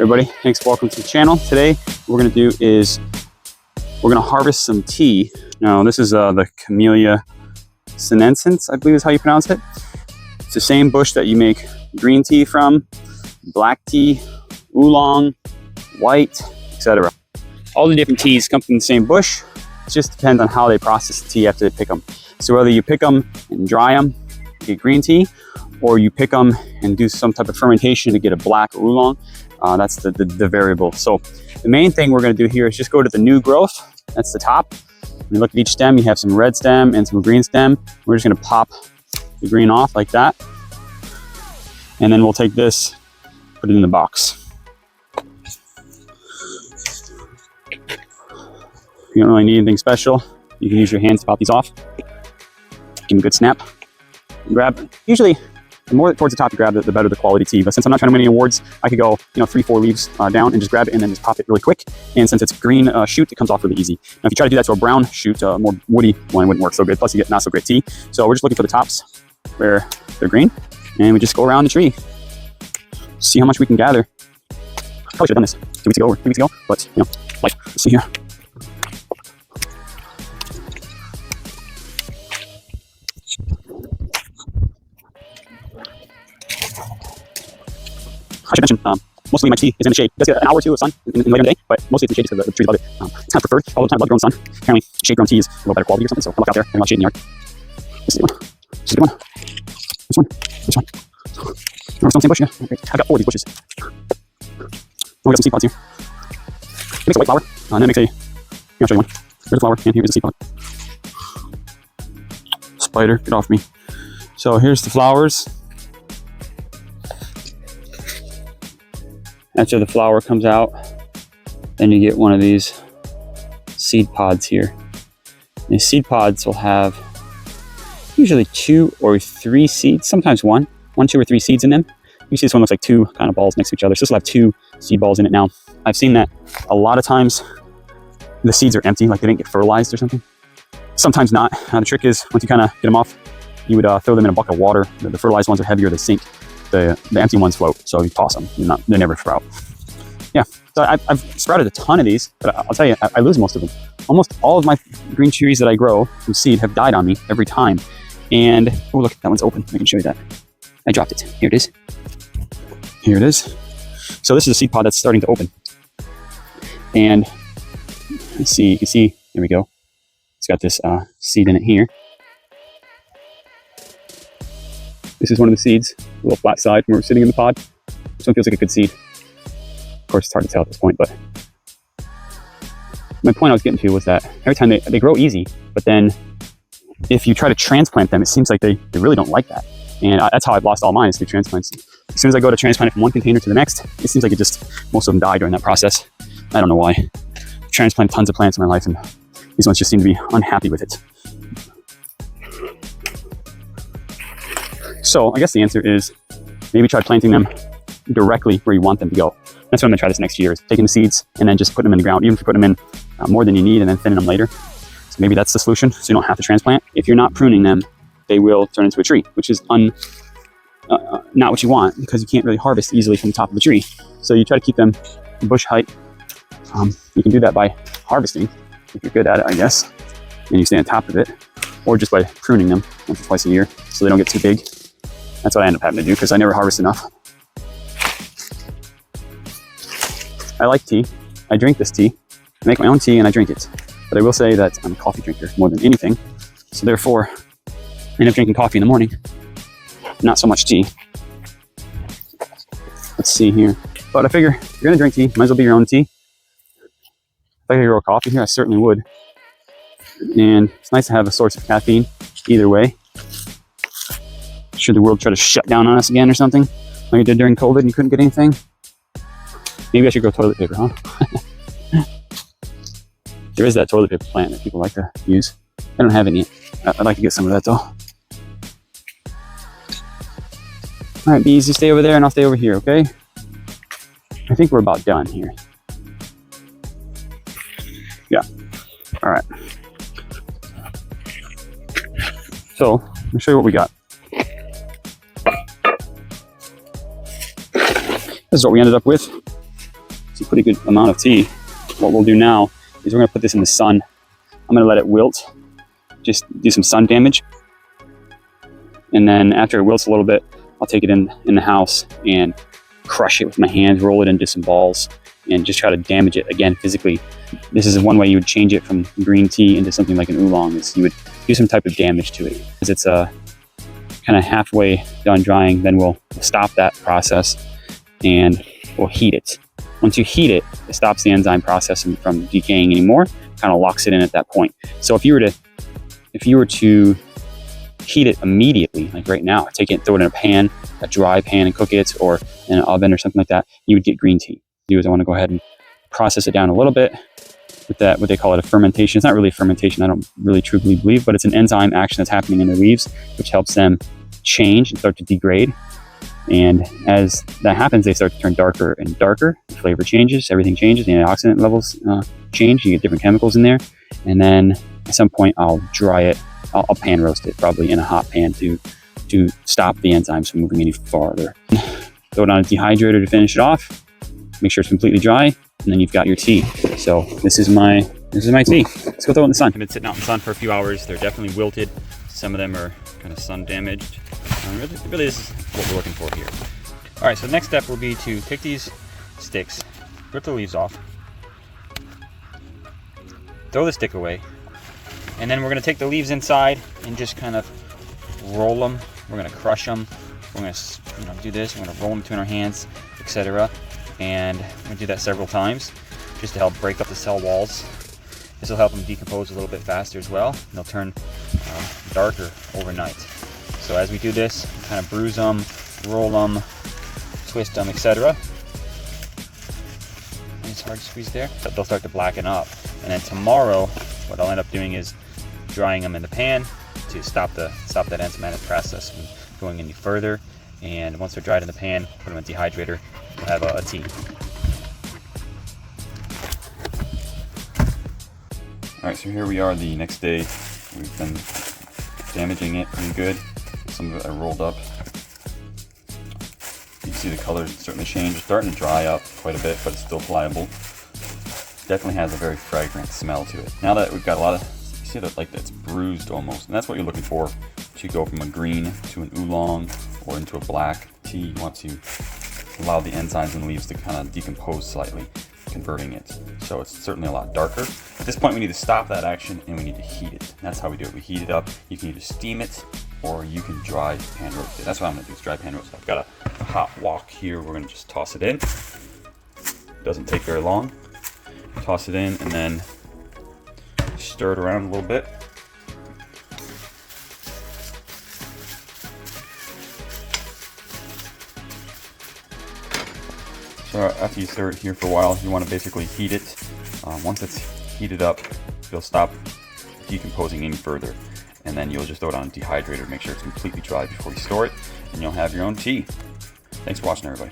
Everybody, thanks for welcome to the channel. Today, what we're gonna do is we're gonna harvest some tea. Now, this is the Camellia sinensis, I believe is how you pronounce it. It's the same bush that you make green tea from, black tea, oolong, white, etc. All the different teas come from the same bush. It just depends on how they process the tea after they pick them. So whether you pick them and dry them, you get green tea, or you pick them and do some type of fermentation to get a black oolong, that's the variable. So the main thing we're gonna do here is just go to the new growth. That's the top. When you look at each stem, you have some red stem and some green stem. We're just gonna pop the green off like that. And then we'll take this, put it in the box. You don't really need anything special. You can use your hands to pop these off. Give them a good snap. Grab, usually the more towards the top you grab, the better the quality tea. But since I'm not trying to win any awards, I could go 3-4 leaves down and just grab it and then just pop it really quick. And since it's green shoot, it comes off really easy. Now if you try to do that to a brown shoot, more woody one, wouldn't work so good. Plus you get not so great tea. So we're just looking for the tops where they're green. And we just go around the tree. See how much we can gather. Probably should have done this 2 weeks ago or 3 weeks ago, but life. Let's see here. I should mention, mostly my tea is in the shade. It does get an hour or two of sun in later in the day, but mostly it's in the shade because the trees love it. It's kind of preferred all the time, love grown sun. Apparently, shade-grown tea is a little better quality or something, so I look out there, having a lot of shade in the yard. This is a good one. This is a good one. This one. This one. We're still in the same bush, yeah. Great. I've got 4 of these bushes. Oh, we got some seed pods here. It makes a white flower, and then it makes a, I'll show you one. There's a flower, and here's a seed pod. Spider, get off me. So here's the flowers. After the flower comes out, then you get one of these seed pods here. And these seed pods will have usually 2 or 3 seeds, sometimes 1, 2 or 3 seeds in them. You see this one looks like 2 kind of balls next to each other. So this will have 2 seed balls in it. Now, I've seen that a lot of times the seeds are empty, like they didn't get fertilized or something. Sometimes not. The trick is once you kind of get them off, you would throw them in a bucket of water. The fertilized ones are heavier, they sink. The empty ones float, so you toss them. They never sprout. Yeah, so I've sprouted a ton of these, but I'll tell you, I lose most of them. Almost all of my green trees that I grow from seed have died on me every time. And, oh look, that one's open. I can show you that. I dropped it. Here it is. Here it is. So this is a seed pod that's starting to open. And let's see, you can see, there we go. It's got this seed in it here. This is one of the seeds, a little flat side from where we're sitting in the pod. This one feels like a good seed. Of course, it's hard to tell at this point, but my point I was getting to was that every time they grow easy, but then if you try to transplant them, it seems like they really don't like that. And that's how I've lost all mine is through transplants. As soon as I go to transplant it from one container to the next, it seems like most of them die during that process. I don't know why. I've transplanted tons of plants in my life, and these ones just seem to be unhappy with it. So I guess the answer is maybe try planting them directly where you want them to go. That's what I'm gonna try this next year, is taking the seeds and then just putting them in the ground, even if you put them in more than you need and then thinning them later. So maybe that's the solution, so you don't have to transplant. If you're not pruning them, they will turn into a tree, which is not what you want because you can't really harvest easily from the top of the tree. So you try to keep them bush height. You can do that by harvesting, if you're good at it, I guess, and you stay on top of it, or just by pruning them once or twice a year so they don't get too big. That's what I end up having to do because I never harvest enough. I like tea. I drink this tea. I make my own tea and I drink it. But I will say that I'm a coffee drinker more than anything. So therefore, I end up drinking coffee in the morning. Not so much tea. Let's see here. But I figure if you're gonna drink tea, might as well be your own tea. If I could grow a coffee here, I certainly would. And it's nice to have a source of caffeine either way. Should the world try to shut down on us again or something, like it did during COVID and you couldn't get anything? Maybe I should grow toilet paper, huh? There is that toilet paper plant that people like to use. I don't have any yet. I'd like to get some of that though. All right, bees, you stay over there and I'll stay over here, okay? I think we're about done here. Yeah, all right. So, let me show you what we got. This is what we ended up with. It's a pretty good amount of tea. What we'll do now is we're gonna put this in the sun. I'm gonna let it wilt, just do some sun damage. And then after it wilts a little bit, I'll take it in the house and crush it with my hands, roll it into some balls, and just try to damage it again physically. This is one way you would change it from green tea into something like an oolong, is you would do some type of damage to it. As it's kind of halfway done drying, then we'll stop that process and we'll heat it. Once you heat it, it stops the enzyme process from decaying anymore, kind of locks it in at that point. So if you were to heat it immediately, like right now, take it, throw it in a pan, a dry pan, and cook it, or in an oven or something like that, you would get green tea. I want to go ahead and process it down a little bit with that, what they call it a fermentation. It's not really a fermentation, I don't really truly believe, but it's an enzyme action that's happening in the leaves, which helps them change and start to degrade. And as that happens, they start to turn darker and darker. The flavor changes, everything changes, the antioxidant levels change, you get different chemicals in there. And then at some point I'll dry it, I'll pan roast it, probably in a hot pan to stop the enzymes from moving any farther. Throw it on a dehydrator to finish it off. Make sure it's completely dry, and then you've got your tea. So this is my tea. Let's go throw it in the sun. I've been sitting out in the sun for a few hours. They're definitely wilted. Some of them are kind of sun damaged. Really, this is what we're looking for here. All right, so the next step will be to take these sticks, rip the leaves off, throw the stick away, and then we're gonna take the leaves inside and just kind of roll them. We're gonna crush them. We're gonna do this. We're gonna roll them between our hands, etc. And we're gonna do that several times just to help break up the cell walls. This will help them decompose a little bit faster as well. And they'll turn darker overnight. So as we do this, we kind of bruise them, roll them, twist them, etc. It's hard to squeeze there. But they'll start to blacken up. And then tomorrow, what I'll end up doing is drying them in the pan to stop that enzymatic process from going any further. And once they're dried in the pan, put them in a dehydrator, we'll have a tea. All right, so here we are the next day. We've been damaging it pretty good. Some of it I rolled up. You can see the color certainly changed. It's starting to dry up quite a bit, but it's still pliable. Definitely has a very fragrant smell to it. Now that we've got a lot of, you see that like it's bruised almost, and that's what you're looking for to go from a green to an oolong or into a black tea. You want to allow the enzymes and leaves to kind of decompose slightly, converting it. So it's certainly a lot darker. At this point we need to stop that action and we need to heat it. That's how we do it. We heat it up. You can either steam it or you can dry pan roast it. That's what I'm gonna do, is dry pan roast it. I've got a hot wok here. We're gonna just toss it in. Doesn't take very long. Toss it in and then stir it around a little bit. So after you stir it here for a while, you want to basically heat it. Once it's heated up, you'll stop decomposing any further. And then you'll just throw it on a dehydrator to make sure it's completely dry before you store it. And you'll have your own tea. Thanks for watching, everybody.